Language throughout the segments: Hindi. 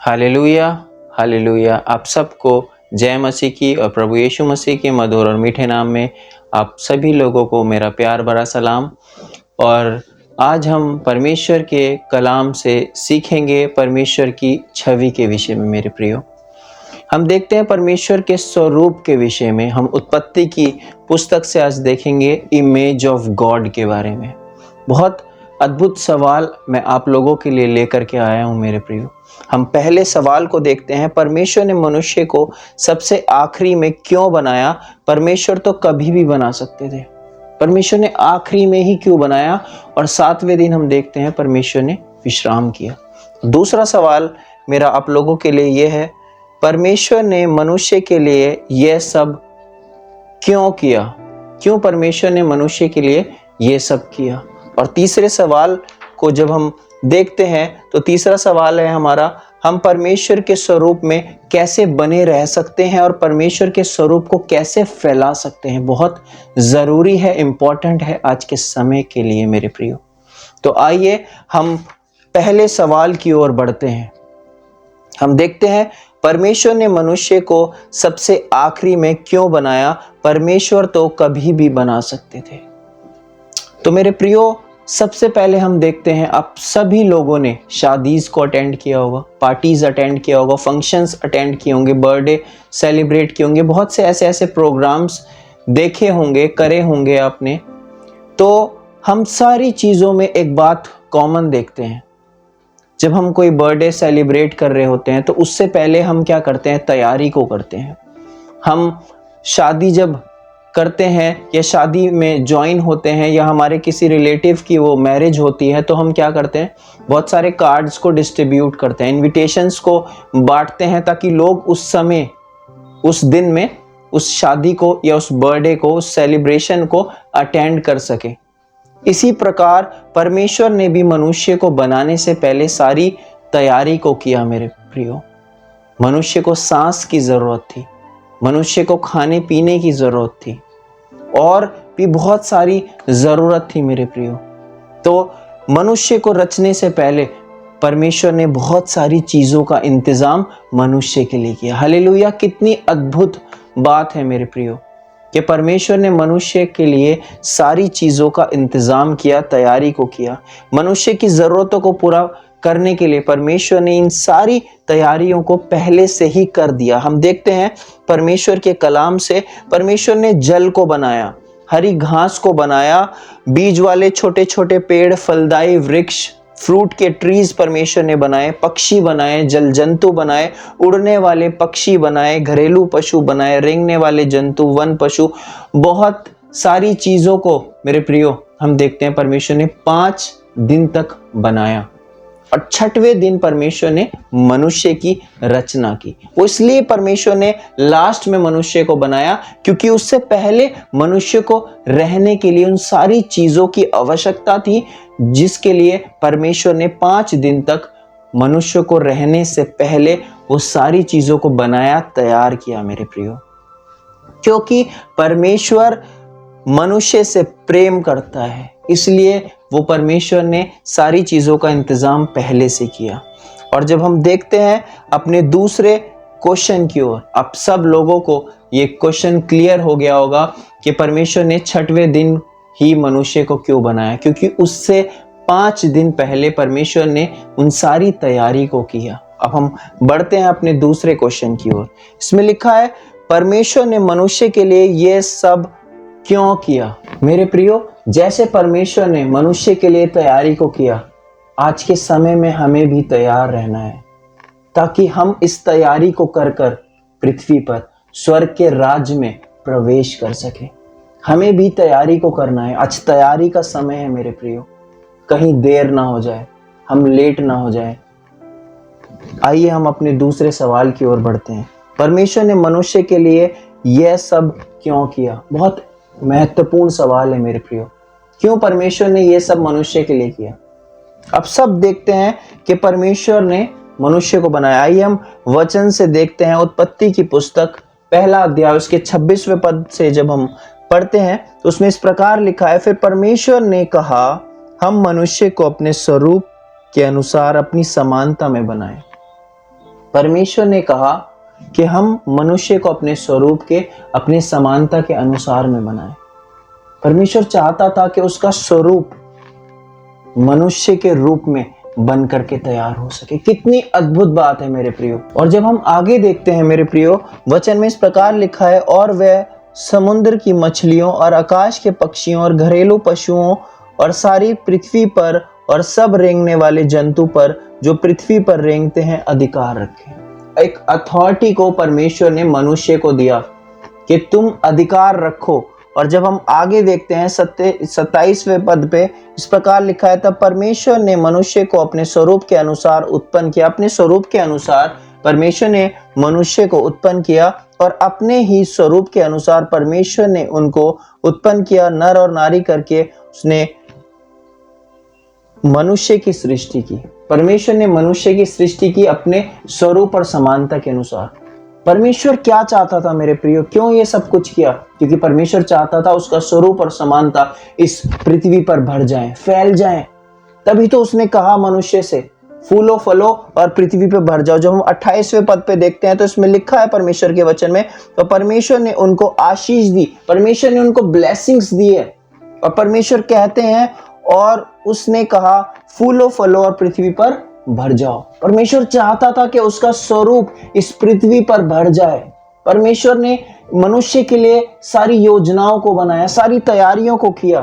Hallelujah, hallelujah. आप सबको जय मसीह की और प्रभु यीशु मसीह के मधुर और मीठे नाम में आप सभी लोगों को मेरा प्यार भरा सलाम। और आज हम परमेश्वर के कलाम से सीखेंगे परमेश्वर की छवि के विषय में। मेरे प्रियो, हम देखते हैं परमेश्वर के स्वरूप के विषय में। हम उत्पत्ति की पुस्तक से आज देखेंगे इमेज ऑफ गॉड के बारे में। बहुत अद्भुत सवाल मैं आप लोगों के लिए लेकर के आया हूं मेरे प्रियो। हम पहले सवाल को देखते हैं, परमेश्वर ने मनुष्य को सबसे आखिरी में क्यों बनाया? परमेश्वर तो कभी भी बना सकते थे, परमेश्वर ने आखिरी में ही क्यों बनाया? और 7वें दिन हम देखते हैं परमेश्वर ने विश्राम किया। दूसरा सवाल मेरा आप लोगों के लिए यह है, परमेश्वर ने मनुष्य के लिए यह सब क्यों किया? क्यों परमेश्वर ने मनुष्य के लिए यह सब किया? और तीसरे सवाल को जब हम देखते हैं तो तीसरा सवाल है हमारा, हम परमेश्वर के स्वरूप में कैसे बने रह सकते हैं और परमेश्वर के स्वरूप को कैसे फैला सकते हैं। बहुत ज़रूरी है, इम्पॉर्टेंट है आज के समय के लिए मेरे प्रियो। तो आइए हम पहले सवाल की ओर बढ़ते हैं। हम देखते हैं परमेश्वर ने मनुष्य को सबसे आखिरी में क्यों बनाया? परमेश्वर तो कभी भी बना सकते थे। तो मेरे प्रियो, सबसे पहले हम देखते हैं, आप सभी लोगों ने शादीज को अटेंड किया होगा, पार्टीज अटेंड किया होगा, फंक्शंस अटेंड किए होंगे, बर्थडे सेलिब्रेट किए होंगे, बहुत से ऐसे प्रोग्राम्स देखे होंगे, करे होंगे आपने। तो हम सारी चीज़ों में एक बात कॉमन देखते हैं, जब हम कोई बर्थडे सेलिब्रेट कर रहे होते हैं तो उससे पहले हम क्या करते हैं? तैयारी को करते हैं। हम शादी जब करते हैं या शादी में ज्वाइन होते हैं या हमारे किसी रिलेटिव की वो मैरिज होती है तो हम क्या करते हैं? बहुत सारे कार्ड्स को डिस्ट्रीब्यूट करते हैं, इनविटेशंस को बांटते हैं ताकि लोग उस समय, उस दिन में उस शादी को या उस बर्थडे को, उस सेलिब्रेशन को अटेंड कर सके। इसी प्रकार परमेश्वर ने भी मनुष्य को बनाने से पहले सारी तैयारी को किया मेरे प्रियो। मनुष्य को सांस की जरूरत थी, मनुष्य को खाने पीने की जरूरत थी और भी बहुत सारी जरूरत थी मेरे प्रियो। तो मनुष्य को रचने से पहले परमेश्वर ने बहुत सारी चीजों का इंतजाम मनुष्य के लिए किया। हालेलुया! कितनी अद्भुत बात है मेरे प्रियो कि परमेश्वर ने मनुष्य के लिए सारी चीजों का इंतजाम किया, तैयारी को किया। मनुष्य की जरूरतों को पूरा करने के लिए परमेश्वर ने इन सारी तैयारियों को पहले से ही कर दिया। हम देखते हैं परमेश्वर के कलाम से, परमेश्वर ने जल को बनाया, हरी घास को बनाया, बीज वाले छोटे छोटे पेड़, फलदायी वृक्ष, फ्रूट के ट्रीज परमेश्वर ने बनाए, पक्षी बनाए, जल जंतु बनाए, उड़ने वाले पक्षी बनाए, घरेलू पशु बनाए, रेंगने वाले जंतु, वन पशु, बहुत सारी चीजों को मेरे प्रियो हम देखते हैं परमेश्वर ने 5 दिन तक बनाया। और 6वें दिन परमेश्वर ने मनुष्य की रचना की। वो इसलिए परमेश्वर ने लास्ट में मनुष्य को बनाया क्योंकि उससे पहले मनुष्य को रहने के लिए उन सारी चीजों की आवश्यकता थी, जिसके लिए परमेश्वर ने 5 दिन तक मनुष्य को रहने से पहले वो सारी चीजों को बनाया, तैयार किया मेरे प्रियो। क्योंकि परमेश्वर मनुष्य से प्रेम करता है, इसलिए वो परमेश्वर ने सारी चीजों का इंतजाम पहले से किया। और जब हम देखते हैं अपने दूसरे क्वेश्चन की ओर, आप सब लोगों को ये क्वेश्चन क्लियर हो गया होगा कि परमेश्वर ने 6वें दिन ही मनुष्य को क्यों बनाया? क्योंकि उससे 5 दिन पहले परमेश्वर ने उन सारी तैयारी को किया। अब हम बढ़ते हैं अपने दूसरे क्वेश्चन की ओर। इसमें लिखा है, परमेश्वर ने मनुष्य के लिए ये सब क्यों किया? मेरे प्रियो, जैसे परमेश्वर ने मनुष्य के लिए तैयारी को किया, आज के समय में हमें भी तैयार रहना है ताकि हम इस तैयारी को कर कर पृथ्वी पर स्वर्ग के राज्य में प्रवेश कर सके। हमें भी तैयारी को करना है। आज तैयारी का समय है मेरे प्रियो, कहीं देर ना हो जाए, हम लेट ना हो जाए। आइए हम अपने दूसरे सवाल की ओर बढ़ते हैं। परमेश्वर ने मनुष्य के लिए यह सब क्यों किया? बहुत महत्वपूर्ण सवाल है मेरे प्रियो। क्यों परमेश्वर ने यह सब मनुष्य के लिए किया? अब सब देखते हैं कि परमेश्वर ने मनुष्य को बनाया। आइए हम वचन से देखते हैं। उत्पत्ति की पुस्तक 1 अध्याय उसके 26वें पद से जब हम पढ़ते हैं तो उसमें इस प्रकार लिखा है, फिर परमेश्वर ने कहा, हम मनुष्य को अपने स्वरूप के अनुसार अपनी समानता में बनाएं। परमेश्वर ने कहा कि हम मनुष्य को अपने स्वरूप के, अपने समानता के अनुसार में बनाएं। परमेश्वर चाहता था कि उसका स्वरूप मनुष्य के रूप में बन करके तैयार हो सके। कितनी अद्भुत बात है मेरे प्रियो। और जब हम आगे देखते हैं मेरे प्रियो, वचन में इस प्रकार लिखा है, और वह समुद्र की मछलियों और आकाश के पक्षियों और घरेलू पशुओं और सारी पृथ्वी पर और सब रेंगने वाले जंतु पर जो पृथ्वी पर रेंगते हैं अधिकार रखे। एक अथॉरिटी को परमेश्वर ने मनुष्य को दिया कि तुम अधिकार रखो। और जब हम आगे देखते हैं 27वें पद पे इस प्रकार लिखा है, तब परमेश्वर ने मनुष्य को अपने स्वरूप के अनुसार उत्पन्न किया। अपने स्वरूप के अनुसार परमेश्वर ने मनुष्य को उत्पन्न किया, और अपने ही स्वरूप के अनुसार परमेश्वर ने उनको उत्पन्न किया, नर और नारी करके उसने मनुष्य की सृष्टि की। परमेश्वर ने मनुष्य की सृष्टि की अपने स्वरूप और समानता के अनुसार। परमेश्वर क्या चाहता था मेरे प्रियो, क्यों ये सब कुछ किया? क्योंकि परमेश्वर चाहता था उसका स्वरूप और समानता इस पृथ्वी पर भर जाए, फैल जाए। तभी तो उसने कहा मनुष्य से, फूलो फलो और पृथ्वी पे भर जाओ। जब हम 28वें पद पे देखते हैं तो इसमें लिखा है परमेश्वर के वचन में, तो परमेश्वर ने उनको आशीष दी, परमेश्वर ने उनको ब्लेसिंग्स दी है। और परमेश्वर कहते हैं, और उसने कहा फूलो फलो और पृथ्वी पर भर जाओ। परमेश्वर चाहता था कि उसका स्वरूप इस पृथ्वी पर भर जाए। परमेश्वर ने मनुष्य के लिए सारी योजनाओं को बनाया, सारी तैयारियों को किया।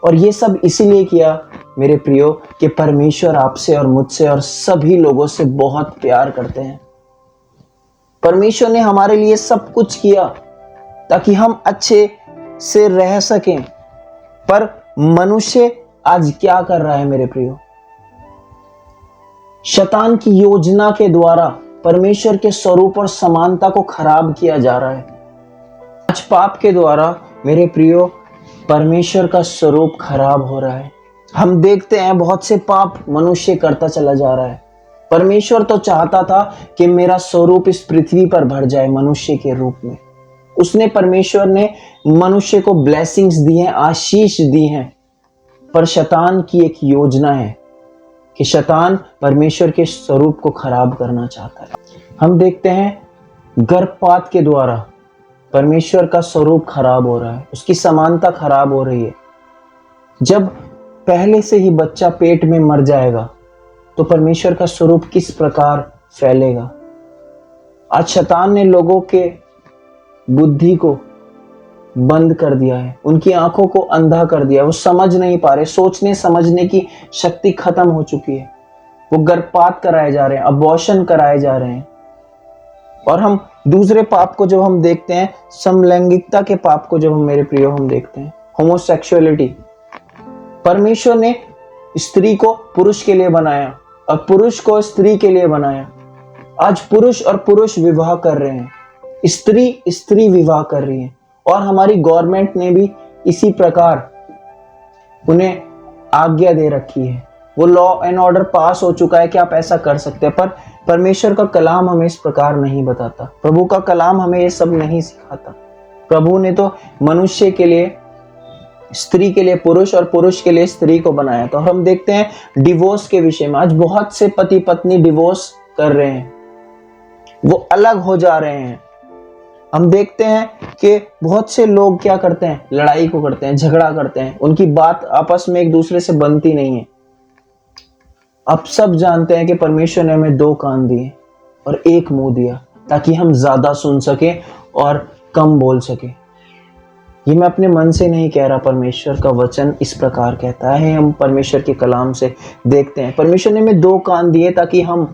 और ये सब इसीलिए किया मेरे प्रियो कि परमेश्वर आपसे और मुझसे और सभी लोगों से बहुत प्यार करते हैं। परमेश्वर ने हमारे लिए सब कुछ किया ताकि हम अच्छे से रह सकें। पर मनुष्य आज क्या कर रहा है मेरे प्रियो? शैतान की योजना के द्वारा परमेश्वर के स्वरूप और समानता को खराब किया जा रहा है। आज पाप के द्वारा मेरे प्रियो परमेश्वर का स्वरूप खराब हो रहा है। हम देखते हैं बहुत से पाप मनुष्य करता चला जा रहा है। परमेश्वर तो चाहता था कि मेरा स्वरूप इस पृथ्वी पर भर जाए मनुष्य के रूप में। परमेश्वर ने मनुष्य को ब्लेसिंग्स दी हैं, आशीष दी हैं। पर शैतान की एक योजना है कि शैतान परमेश्वर के स्वरूप को खराब करना चाहता है। हम देखते हैं गर्भपात के द्वारा परमेश्वर का स्वरूप खराब हो रहा है, उसकी समानता खराब हो रही है। जब पहले से ही बच्चा पेट में मर जाएगा तो परमेश्वर का स्वरूप किस प्रकार फैलेगा? आज शैतान ने लोगों के बुद्धि को बंद कर दिया है, उनकी आंखों को अंधा कर दिया। वो समझ नहीं पा रहे, सोचने समझने की शक्ति खत्म हो चुकी है। वो गर्भपात कराए जा रहे हैं, अबॉर्शन कराए जा रहे हैं। और हम दूसरे पाप को जब हम देखते हैं, समलैंगिकता के पाप को जब हम मेरे प्रियो हम देखते हैं, होमोसेक्सुअलिटी। परमेश्वर ने स्त्री को पुरुष के लिए बनाया और पुरुष को स्त्री के लिए बनाया। आज पुरुष और पुरुष विवाह कर रहे हैं, स्त्री स्त्री विवाह कर रही है। और हमारी गवर्नमेंट ने भी इसी प्रकार उन्हें आज्ञा दे रखी है। वो लॉ एंड ऑर्डर पास हो चुका है कि आप ऐसा कर सकते हैं। पर परमेश्वर का कलाम हमें इस प्रकार नहीं बताता, प्रभु का कलाम हमें ये सब नहीं सिखाता। प्रभु ने तो मनुष्य के लिए, स्त्री के लिए पुरुष और पुरुष के लिए स्त्री को बनाया। तो हम देखते हैं डिवोर्स के विषय में, आज बहुत से पति पत्नी डिवोर्स कर रहे हैं, वो अलग हो जा रहे हैं। हम देखते हैं कि बहुत से लोग क्या करते हैं, लड़ाई को करते हैं, झगड़ा करते हैं, उनकी बात आपस में एक दूसरे से बनती नहीं है। अब सब जानते हैं कि परमेश्वर ने हमें 2 कान दिए और 1 मुंह दिया ताकि हम ज्यादा सुन सके और कम बोल सके। ये मैं अपने मन से नहीं कह रहा, परमेश्वर का वचन इस प्रकार कहता है। हम परमेश्वर के कलाम से देखते हैं, परमेश्वर ने हमें 2 कान दिए ताकि हम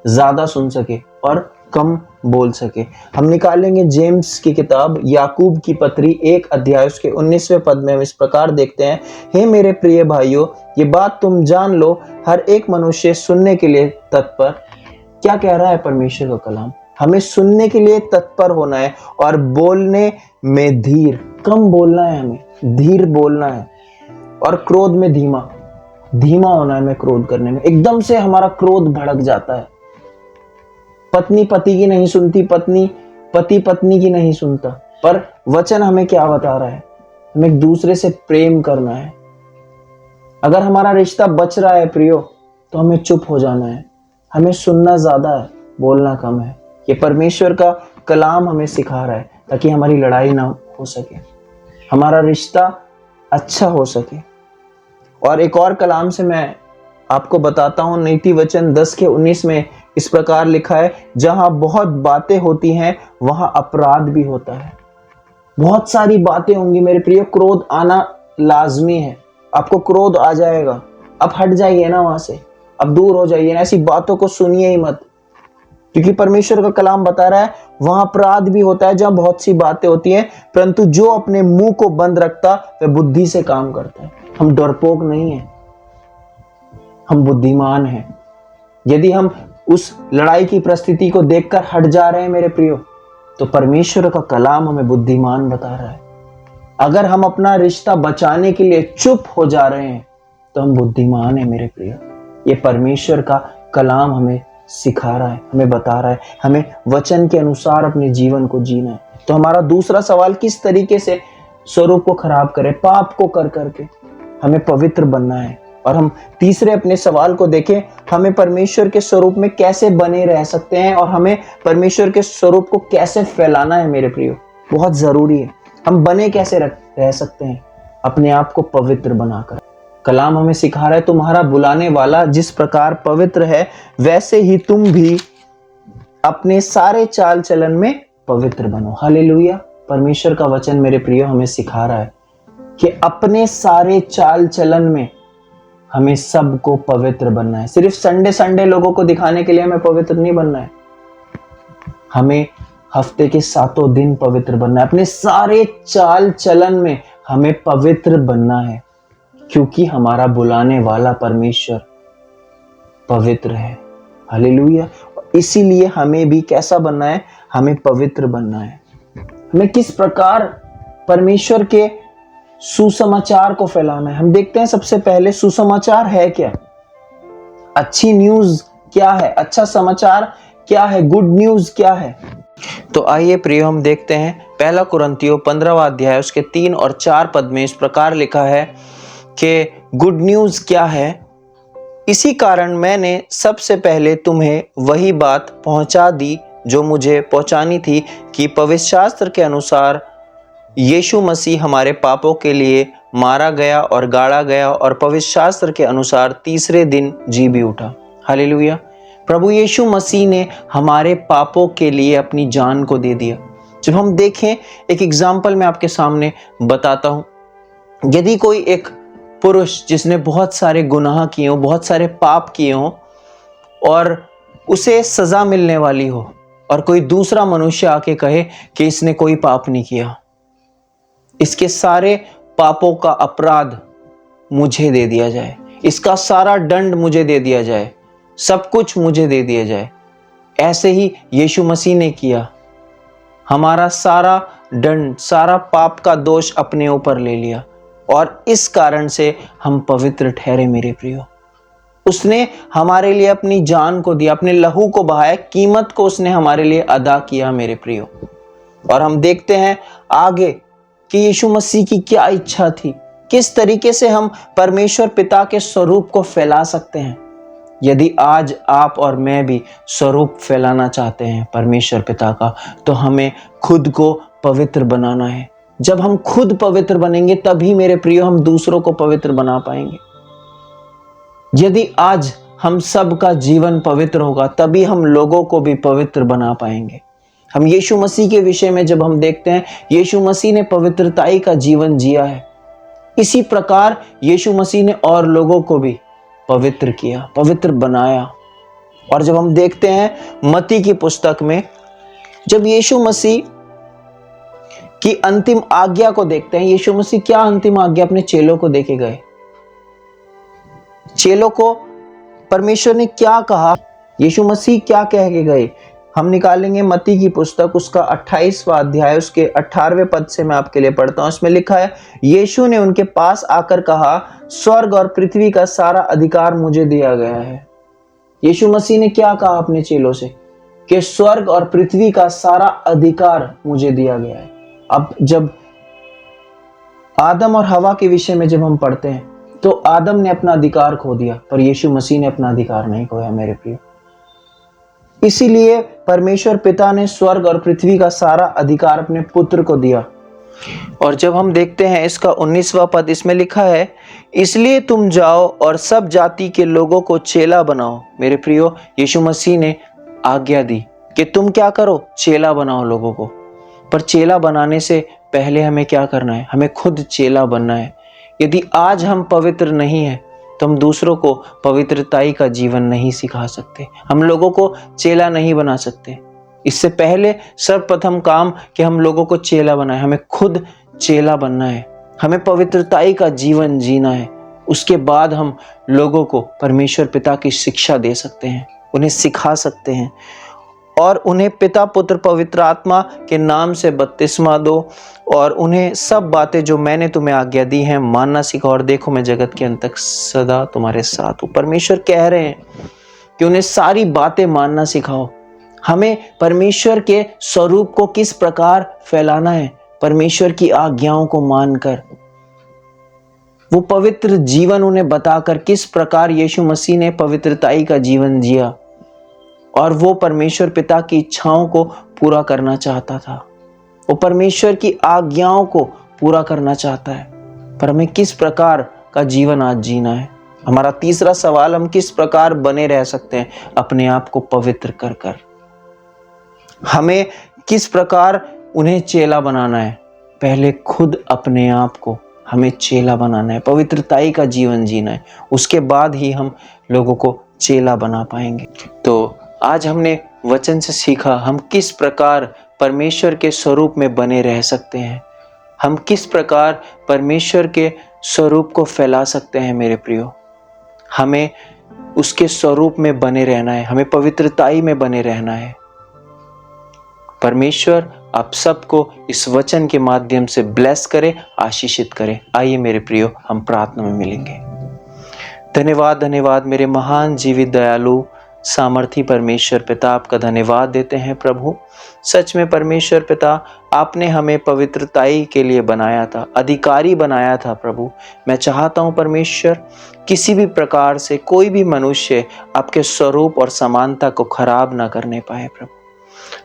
ज्यादा सुन सके और कम बोल सके। हम निकालेंगे जेम्स की किताब, याकूब की पत्री 1 अध्याय उसके 19वें पद में हम इस प्रकार देखते हैं, हे मेरे प्रिय भाइयों, ये बात तुम जान लो, हर एक मनुष्य सुनने के लिए तत्पर। क्या कह रहा है परमेश्वर का कलाम? हमें सुनने के लिए तत्पर होना है और बोलने में धीर, कम बोलना है, हमें धीर बोलना है। और क्रोध में धीमा होना है। हमें क्रोध करने में एकदम से हमारा क्रोध भड़क जाता है। पत्नी पति की नहीं सुनती, पति पत्नी की नहीं सुनता। पर वचन हमें क्या बता रहा है? हमें एक दूसरे से प्रेम करना है। अगर हमारा रिश्ता बच रहा है प्रियो, तो हमें चुप हो जाना है, हमें सुनना ज्यादा है। बोलना कम है। ये परमेश्वर का कलाम हमें सिखा रहा है ताकि हमारी लड़ाई ना हो सके, हमारा रिश्ता अच्छा हो सके। और एक और कलाम से मैं आपको बताता हूँ, नीति वचन 10:19 में इस प्रकार लिखा है, जहां बहुत बातें होती हैं वहां अपराध भी होता है। बहुत सारी बातें होंगी मेरे प्रिय, क्रोध आना लाजमी है। आपको क्रोध आ जाएगा, अब हट जाइए ना वहां से, अब दूर हो जाइए ना, ऐसी बातों को सुनिए ही मत, क्योंकि परमेश्वर का कलाम बता रहा है वहां अपराध भी होता है जहां बहुत सी बातें होती हैं, परंतु जो अपने मुंह को बंद रखता वह बुद्धि से काम करता है। हम डरपोक नहीं है, हम बुद्धिमान हैं। यदि हम उस लड़ाई की परिस्थिति को देखकर हट जा रहे हैं मेरे प्रियो, तो परमेश्वर का कलाम हमें बुद्धिमान बता रहा है। अगर हम अपना रिश्ता बचाने के लिए चुप हो जा रहे हैं तो हम बुद्धिमान हैं मेरे प्रियो। ये परमेश्वर का कलाम हमें सिखा रहा है, हमें बता रहा है, हमें वचन के अनुसार अपने जीवन को जीना है। तो हमारा दूसरा सवाल, किस तरीके से स्वरूप को खराब करें, पाप को कर करके हमें पवित्र बनना है। और हम तीसरे अपने सवाल को देखें, हमें परमेश्वर के स्वरूप में कैसे बने रह सकते हैं और हमें परमेश्वर के स्वरूप को कैसे फैलाना है मेरे प्रियो, बहुत जरूरी है। हम बने कैसे रह सकते हैं, अपने आप को पवित्र बनाकर। कलाम हमें सिखा रहा है, तुम्हारा बुलाने वाला जिस प्रकार पवित्र है वैसे ही तुम भी अपने सारे चाल चलन में पवित्र बनो। हालेलुया। परमेश्वर का वचन मेरे प्रियो हमें सिखा रहा है कि अपने सारे चाल चलन में हमें सबको पवित्र बनना है। सिर्फ संडे लोगों को दिखाने के लिए हमें पवित्र नहीं बनना है, हमें हफ्ते के 7 दिन पवित्र बनना है। अपने सारे चाल चलन में हमें पवित्र बनना है, क्योंकि हमारा बुलाने वाला परमेश्वर पवित्र है। हालेलुया। इसीलिए हमें भी कैसा बनना है, हमें पवित्र बनना है। हमें किस प्रकार परमेश्वर के सुसमाचार को फैलाना है। हम देखते हैं सबसे पहले सुसमाचार है क्या, अच्छी न्यूज क्या है, अच्छा समाचार क्या है, गुड न्यूज क्या है। तो आइए प्रियो हम देखते हैं 1 कुरिन्थियों 15वां अध्याय उसके 3 और 4 पद में इस प्रकार लिखा है कि गुड न्यूज क्या है। इसी कारण मैंने सबसे पहले तुम्हें वही बात पहुंचा दी जो मुझे पहुंचानी थी, कि पवित्र शास्त्र के अनुसार यीशु मसीह हमारे पापों के लिए मारा गया और गाड़ा गया और पवित्र शास्त्र के अनुसार तीसरे दिन जी भी उठा। हालेलुया। प्रभु यीशु मसीह ने हमारे पापों के लिए अपनी जान को दे दिया। जब हम देखें, एक एग्जाम्पल मैं आपके सामने बताता हूं। यदि कोई एक पुरुष जिसने बहुत सारे गुनाह किए हो, बहुत सारे पाप किए हो और उसे सजा मिलने वाली हो, और कोई दूसरा मनुष्य आके कहे कि इसने कोई पाप नहीं किया, इसके सारे पापों का अपराध मुझे दे दिया जाए, इसका सारा दंड मुझे दे दिया जाए, सब कुछ मुझे दे दिया जाए, ऐसे ही यीशु मसीह ने किया। हमारा सारा दंड, सारा पाप का दोष अपने ऊपर ले लिया और इस कारण से हम पवित्र ठहरे मेरे प्रियो। उसने हमारे लिए अपनी जान को दिया, अपने लहू को बहाया, कीमत को उसने हमारे लिए अदा किया मेरे प्रियो। और हम देखते हैं आगे कि यीशु मसीह की क्या इच्छा थी, किस तरीके से हम परमेश्वर पिता के स्वरूप को फैला सकते हैं। यदि आज आप और मैं भी स्वरूप फैलाना चाहते हैं परमेश्वर पिता का, तो हमें खुद को पवित्र बनाना है। जब हम खुद पवित्र बनेंगे तभी मेरे प्रियो हम दूसरों को पवित्र बना पाएंगे। यदि आज हम सब का जीवन पवित्र होगा तभी हम लोगों को भी पवित्र बना पाएंगे। हम यीशु मसीह के विषय में जब हम देखते हैं, यीशु मसीह ने पवित्रताई का जीवन जिया है, इसी प्रकार यीशु मसीह ने और लोगों को भी पवित्र किया, पवित्र बनाया। और जब हम देखते हैं मत्ती की पुस्तक में, जब यीशु मसीह की अंतिम आज्ञा को देखते हैं, यीशु मसीह क्या अंतिम आज्ञा अपने चेलों को देके गए, चेलों को परमेश्वर ने क्या कहा, यीशु मसीह क्या कह के गए। हम निकालेंगे मत्ती की पुस्तक उसका 28वां अध्याय उसके 18वें पद से मैं आपके लिए पढ़ता हूं। उसमें लिखा है, यीशु ने उनके पास आकर कहा, स्वर्ग और पृथ्वी का सारा अधिकार मुझे दिया गया है। यीशु मसीह ने क्या कहा अपने चेलों से कि स्वर्ग और पृथ्वी का सारा अधिकार मुझे दिया गया है। अब जब आदम और हवा के विषय में जब हम पढ़ते हैं तो आदम ने अपना अधिकार खो दिया, पर यीशु मसीह ने अपना अधिकार नहीं खोया मेरे प्रिय। इसीलिए परमेश्वर पिता ने स्वर्ग और पृथ्वी का सारा अधिकार अपने पुत्र को दिया। और जब हम देखते हैं इसका 19वां पद, इसमें लिखा है, इसलिए तुम जाओ और सब जाति के लोगों को चेला बनाओ। मेरे प्रियो, यीशु मसीह ने आज्ञा दी कि तुम क्या करो, चेला बनाओ लोगों को। पर चेला बनाने से पहले हमें क्या करना है? हमें खुद चेला बनना है। यदि आज हम पवित्र नहीं है तो हम दूसरों को पवित्रताई का जीवन नहीं सिखा सकते, हम लोगों को चेला नहीं बना सकते। इससे पहले सर्वप्रथम काम कि हम लोगों को चेला बनाए, हमें खुद चेला बनना है, हमें पवित्रताई का जीवन जीना है। उसके बाद हम लोगों को परमेश्वर पिता की शिक्षा दे सकते हैं, उन्हें सिखा सकते हैं और उन्हें पिता पुत्र पवित्र आत्मा के नाम से बपतिस्मा दो और उन्हें सब बातें जो मैंने तुम्हें आज्ञा दी हैं मानना सिखाओ। और देखो, मैं जगत के अंत तक सदा तुम्हारे साथ हूँ। परमेश्वर कह रहे हैं कि उन्हें सारी बातें मानना सिखाओ। हमें परमेश्वर के स्वरूप को किस प्रकार फैलाना है, परमेश्वर की आज्ञाओं को मानकर, वो पवित्र जीवन उन्हें बताकर किस प्रकार यीशु मसीह ने पवित्रताई का जीवन जिया और वो परमेश्वर पिता की इच्छाओं को पूरा करना चाहता था। वो परमेश्वर की आज्ञाओं को पूरा करना चाहता है। पर हमें किस प्रकार का जीवन आज जीना है? हमारा तीसरा सवाल, हम किस प्रकार बने रह सकते हैं अपने आप को पवित्र कर कर? हमें किस प्रकार उन्हें चेला बनाना है? पहले खुद अपने आप को हमें चेला बनाना है, पवित्रताई का जीवन जीना है, उसके बाद ही हम लोगों को चेला बना पाएंगे। तो आज हमने वचन से सीखा हम किस प्रकार परमेश्वर के स्वरूप में बने रह सकते हैं, हम किस प्रकार परमेश्वर के स्वरूप को फैला सकते हैं। मेरे प्रियो, हमें उसके स्वरूप में बने रहना है, हमें पवित्रताई में बने रहना है। परमेश्वर आप सबको इस वचन के माध्यम से ब्लेस करे, आशीषित करे। आइए मेरे प्रियो, हम प्रार्थना में मिलेंगे। धन्यवाद, धन्यवाद मेरे महान जीवित दयालु सामर्थी परमेश्वर पिता, आपका धन्यवाद देते हैं प्रभु। सच में परमेश्वर पिता, आपने हमें पवित्रताई के लिए बनाया था, अधिकारी बनाया था प्रभु। मैं चाहता हूं परमेश्वर, किसी भी प्रकार से कोई भी मनुष्य आपके स्वरूप और समानता को खराब ना करने पाए प्रभु।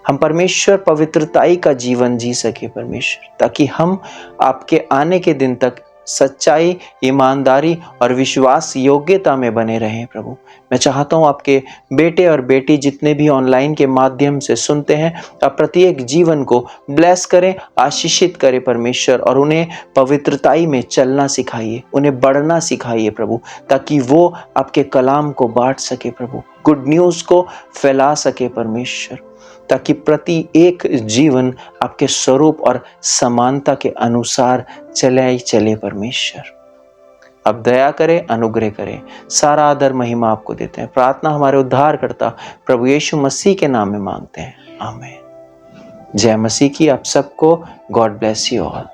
हम परमेश्वर पवित्रताई का जीवन जी सके परमेश्वर, ताकि हम आपके आने के दिन तक सच्चाई, ईमानदारी और विश्वास योग्यता में बने रहें प्रभु। मैं चाहता हूँ आपके बेटे और बेटी जितने भी ऑनलाइन के माध्यम से सुनते हैं, आप प्रत्येक जीवन को ब्लेस करें, आशीषित करें परमेश्वर, और उन्हें पवित्रताई में चलना सिखाइए, उन्हें बढ़ना सिखाइए प्रभु, ताकि वो आपके कलाम को बांट सके प्रभु, गुड न्यूज़ को फैला सके परमेश्वर, ताकि प्रति एक जीवन आपके स्वरूप और समानता के अनुसार चले परमेश्वर। अब दया करें, अनुग्रह करें। सारा आदर महिमा आपको देते हैं। प्रार्थना हमारे उद्धारकर्ता प्रभु यीशु मसीह के नाम में मांगते हैं, आमीन। जय मसीह की। आप सबको गॉड ब्लेस यू ऑल।